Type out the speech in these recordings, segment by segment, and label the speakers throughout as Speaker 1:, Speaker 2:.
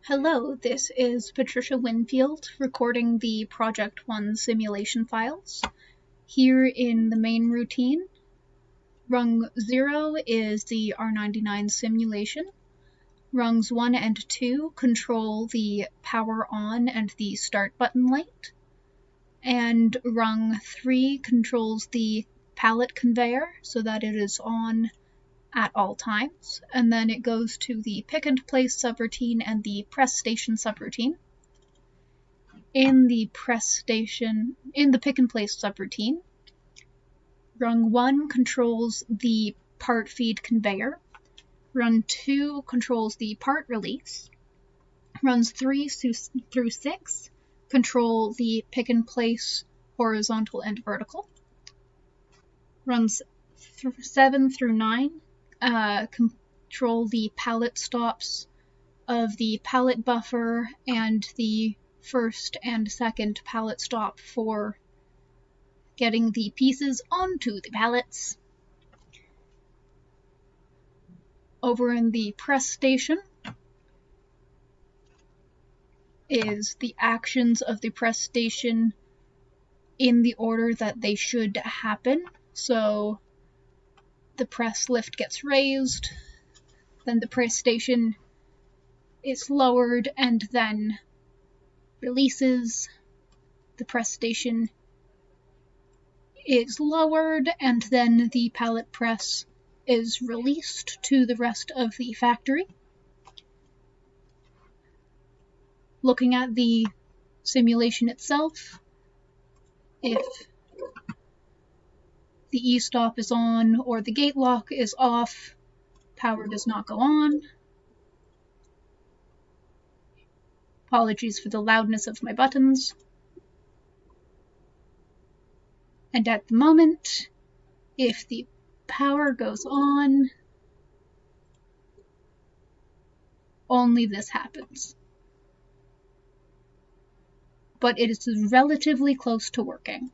Speaker 1: Hello, this is Patricia Winfield recording the Project 1 simulation files. Here in the main routine, rung 0 is the R99 simulation. Rungs 1 and 2 control the power on and the start button light. And rung 3 controls the pallet conveyor so that it is on at all times, and then it goes to the pick and place subroutine and the press station subroutine. In the pick and place subroutine, rung 1 controls the part feed conveyor, rung 2 controls the part release, runs 3 through 6 control the pick and place horizontal and vertical, runs 7 through 9 control the pallet stops of the pallet buffer and the first and second pallet stop for getting the pieces onto the pallets. Over in the press station is the actions of the press station in the order that they should happen. So the press lift gets raised, then the press station is lowered and then releases. The press station is lowered and then the pallet press is released to the rest of the factory. Looking at the simulation itself, if the e-stop is on or the gate lock is off, power does not go on. Apologies for the loudness of my buttons. And at the moment, if the power goes on, only this happens. But it is relatively close to working.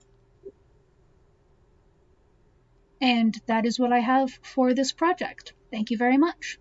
Speaker 1: And that is what I have for this project. Thank you very much.